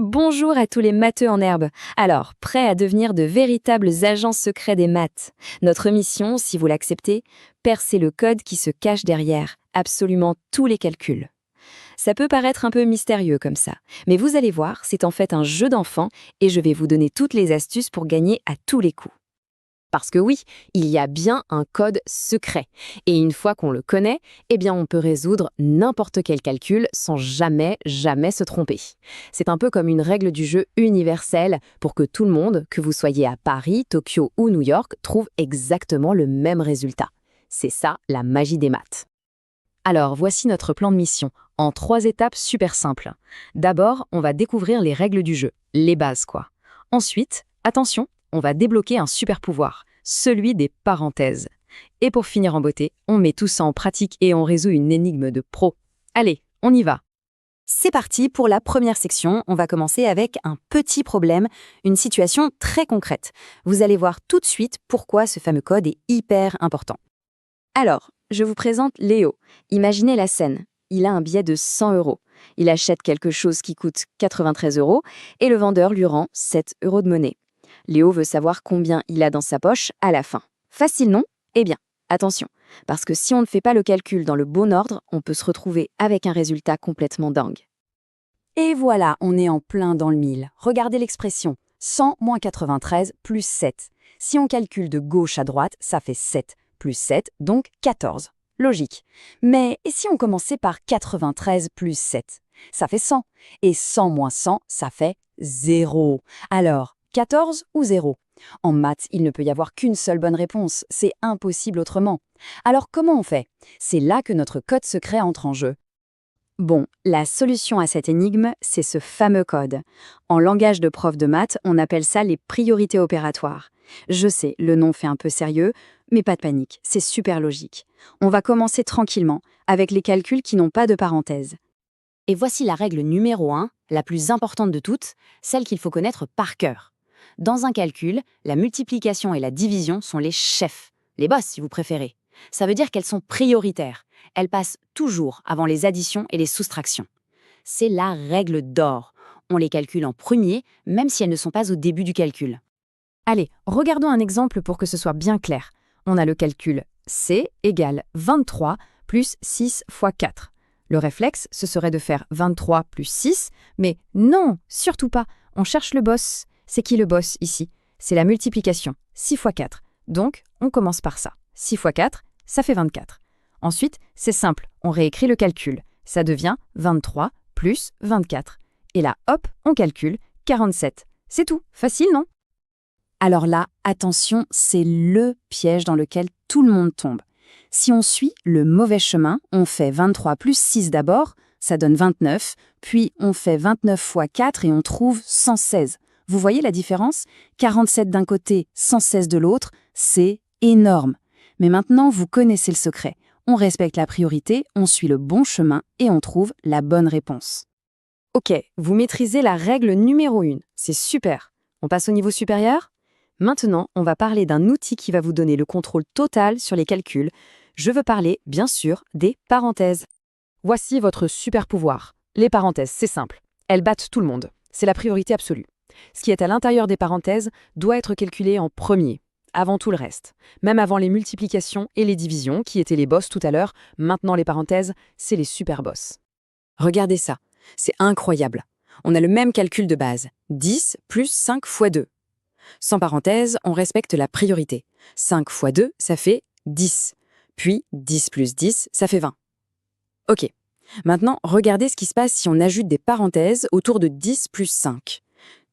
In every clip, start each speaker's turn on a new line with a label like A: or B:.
A: Bonjour à tous les matheux en herbe. Alors, prêts à devenir de véritables agents secrets des maths? Notre mission, si vous l'acceptez, percer le code qui se cache derrière absolument tous les calculs. Ça peut paraître un peu mystérieux comme ça, mais vous allez voir, c'est en fait un jeu d'enfant et je vais vous donner toutes les astuces pour gagner à tous les coups.
B: Parce que oui, il y a bien un code secret. Et une fois qu'on le connaît, eh bien on peut résoudre n'importe quel calcul sans jamais se tromper. C'est un peu comme une règle du jeu universelle pour que tout le monde, que vous soyez à Paris, Tokyo ou New York, trouve exactement le même résultat. C'est ça la magie des maths. Alors voici notre plan de mission, en 3 étapes super simples. D'abord, on va découvrir les règles du jeu, les bases quoi. Ensuite, attention, on va débloquer un super pouvoir, celui des parenthèses. Et pour finir en beauté, on met tout ça en pratique et on résout une énigme de pro. Allez, on y va.
A: C'est parti pour la première section. On va commencer avec un petit problème, une situation très concrète. Vous allez voir tout de suite pourquoi ce fameux code est hyper important. Alors, je vous présente Léo. Imaginez la scène. Il a un billet de 100 euros. Il achète quelque chose qui coûte 93 euros et le vendeur lui rend 7 euros de monnaie. Léo veut savoir combien il a dans sa poche à la fin. Facile, non? Eh bien, attention, parce que si on ne fait pas le calcul dans le bon ordre, on peut se retrouver avec un résultat complètement dingue. Et voilà, on est en plein dans le mille. Regardez l'expression 100 moins 93 plus 7. Si on calcule de gauche à droite, ça fait 7 plus 7, donc 14. Logique. Mais et si on commençait par 93 plus 7? Ça fait 100. Et 100 moins 100, ça fait 0. Alors, 14 ou 0? En maths, il ne peut y avoir qu'une seule bonne réponse. C'est impossible autrement. Alors comment on fait? C'est là que notre code secret entre en jeu. Bon, la solution à cette énigme, c'est ce fameux code. En langage de prof de maths, on appelle ça les priorités opératoires. Je sais, le nom fait un peu sérieux, mais pas de panique, c'est super logique. On va commencer tranquillement, avec les calculs qui n'ont pas de parenthèse.
B: Et voici la règle numéro 1, la plus importante de toutes, celle qu'il faut connaître par cœur. Dans un calcul, la multiplication et la division sont les chefs, les boss si vous préférez. Ça veut dire qu'elles sont prioritaires. Elles passent toujours avant les additions et les soustractions. C'est la règle d'or. On les calcule en premier, même si elles ne sont pas au début du calcul. Allez, regardons un exemple pour que ce soit bien clair. On a le calcul C égale 23 plus 6 fois 4. Le réflexe, ce serait de faire 23 plus 6, mais non, surtout pas. On cherche le boss. C'est qui le boss ici? C'est la multiplication, 6 fois 4. Donc, on commence par ça. 6 fois 4, ça fait 24. Ensuite, c'est simple, on réécrit le calcul. Ça devient 23 plus 24. Et là, hop, on calcule 47. C'est tout, facile, non?
A: Alors là, attention, c'est le piège dans lequel tout le monde tombe. Si on suit le mauvais chemin, on fait 23 plus 6 d'abord, ça donne 29, puis on fait 29 fois 4 et on trouve 116. Vous voyez la différence? 47 d'un côté, 116 de l'autre, c'est énorme. Mais maintenant, vous connaissez le secret. On respecte la priorité, on suit le bon chemin et on trouve la bonne réponse.
B: Ok, vous maîtrisez la règle numéro 1. C'est super. On passe au niveau supérieur? Maintenant, on va parler d'un outil qui va vous donner le contrôle total sur les calculs. Je veux parler, bien sûr, des parenthèses. Voici votre super pouvoir. Les parenthèses, c'est simple. Elles battent tout le monde. C'est la priorité absolue. Ce qui est à l'intérieur des parenthèses doit être calculé en premier, avant tout le reste. Même avant les multiplications et les divisions, qui étaient les boss tout à l'heure, maintenant les parenthèses, c'est les super boss.
A: Regardez ça, c'est incroyable. On a le même calcul de base, 10 plus 5 fois 2. Sans parenthèse, on respecte la priorité. 5 fois 2, ça fait 10. Puis 10 plus 10, ça fait 20. Ok, maintenant regardez ce qui se passe si on ajoute des parenthèses autour de 10 plus 5.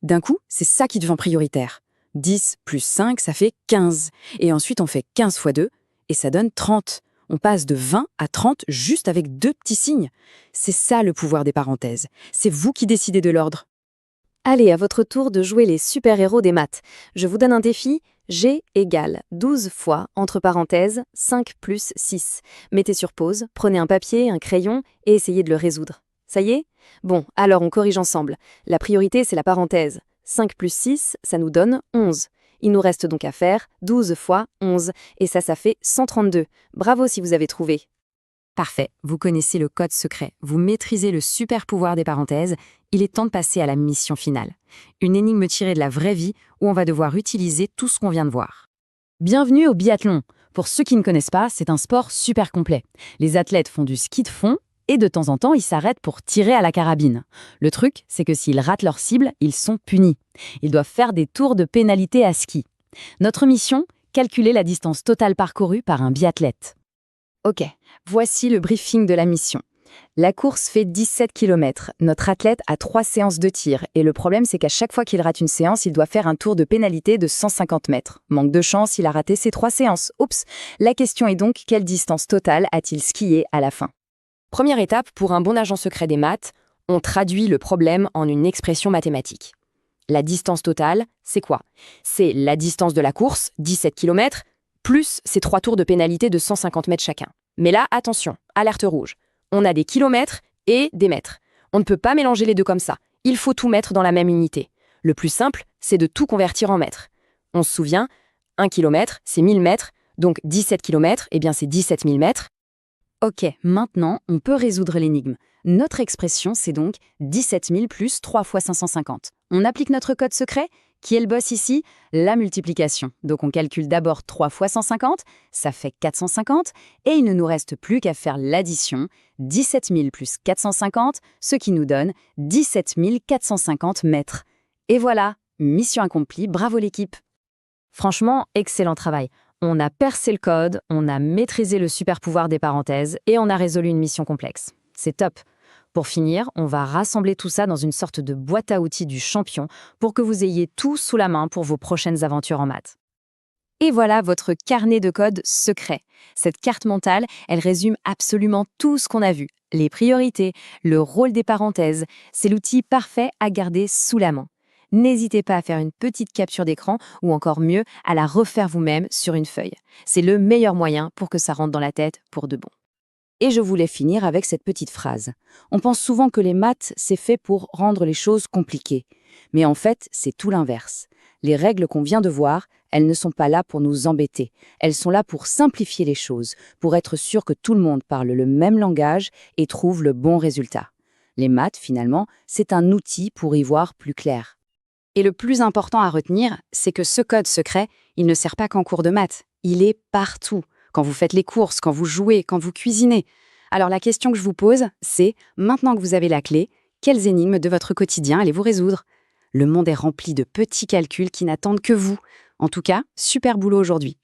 A: D'un coup, c'est ça qui devient prioritaire. 10 plus 5, ça fait 15. Et ensuite, on fait 15 fois 2, et ça donne 30. On passe de 20 à 30 juste avec 2 petits signes. C'est ça le pouvoir des parenthèses. C'est vous qui décidez de l'ordre.
B: Allez, à votre tour de jouer les super-héros des maths. Je vous donne un défi. G égale 12 fois, entre parenthèses, 5 plus 6. Mettez sur pause, prenez un papier, un crayon et essayez de le résoudre. Ça y est? Bon, alors on corrige ensemble. La priorité, c'est la parenthèse. 5 plus 6, ça nous donne 11. Il nous reste donc à faire 12 fois 11. Et ça fait 132. Bravo si vous avez trouvé.
A: Parfait, vous connaissez le code secret, vous maîtrisez le super pouvoir des parenthèses, il est temps de passer à la mission finale. Une énigme tirée de la vraie vie où on va devoir utiliser tout ce qu'on vient de voir.
B: Bienvenue au biathlon. Pour ceux qui ne connaissent pas, c'est un sport super complet. Les athlètes font du ski de fond et de temps en temps, ils s'arrêtent pour tirer à la carabine. Le truc, c'est que s'ils ratent leur cible, ils sont punis. Ils doivent faire des tours de pénalité à ski. Notre mission, calculer la distance totale parcourue par un biathlète.
A: Ok, voici le briefing de la mission. La course fait 17 km. Notre athlète a 3 séances de tir et le problème c'est qu'à chaque fois qu'il rate une séance, il doit faire un tour de pénalité de 150 mètres. Manque de chance, il a raté ses 3 séances. Oups. La question est donc quelle distance totale a-t-il skié à la fin? Première étape pour un bon agent secret des maths, on traduit le problème en une expression mathématique. La distance totale, c'est quoi? C'est la distance de la course, 17 km, plus ces 3 tours de pénalité de 150 mètres chacun. Mais là, attention, alerte rouge. On a des kilomètres et des mètres. On ne peut pas mélanger les deux comme ça. Il faut tout mettre dans la même unité. Le plus simple, c'est de tout convertir en mètres. On se souvient, 1 kilomètre, c'est 1000 mètres, donc 17 kilomètres, eh bien c'est 17 000 mètres. Ok, maintenant, on peut résoudre l'énigme. Notre expression, c'est donc 17 000 plus 3 fois 550. On applique notre code secret. Qui est le boss ici? La multiplication. Donc on calcule d'abord 3 fois 150, ça fait 450, et il ne nous reste plus qu'à faire l'addition, 17 000 plus 450, ce qui nous donne 17 450 mètres. Et voilà, mission accomplie, bravo l'équipe. Franchement, excellent travail. On a percé le code, on a maîtrisé le super pouvoir des parenthèses, et on a résolu une mission complexe. C'est top. Pour finir, on va rassembler tout ça dans une sorte de boîte à outils du champion pour que vous ayez tout sous la main pour vos prochaines aventures en maths. Et voilà votre carnet de code secret. Cette carte mentale, elle résume absolument tout ce qu'on a vu. Les priorités, le rôle des parenthèses, c'est l'outil parfait à garder sous la main. N'hésitez pas à faire une petite capture d'écran ou encore mieux, à la refaire vous-même sur une feuille. C'est le meilleur moyen pour que ça rentre dans la tête pour de bon. Et je voulais finir avec cette petite phrase. On pense souvent que les maths, c'est fait pour rendre les choses compliquées. Mais en fait, c'est tout l'inverse. Les règles qu'on vient de voir, elles ne sont pas là pour nous embêter. Elles sont là pour simplifier les choses, pour être sûr que tout le monde parle le même langage et trouve le bon résultat. Les maths, finalement, c'est un outil pour y voir plus clair. Et le plus important à retenir, c'est que ce code secret, il ne sert pas qu'en cours de maths. Il est partout. Quand vous faites les courses, quand vous jouez, quand vous cuisinez. Alors la question que je vous pose, c'est, maintenant que vous avez la clé, quelles énigmes de votre quotidien allez-vous résoudre? Le monde est rempli de petits calculs qui n'attendent que vous. En tout cas, super boulot aujourd'hui.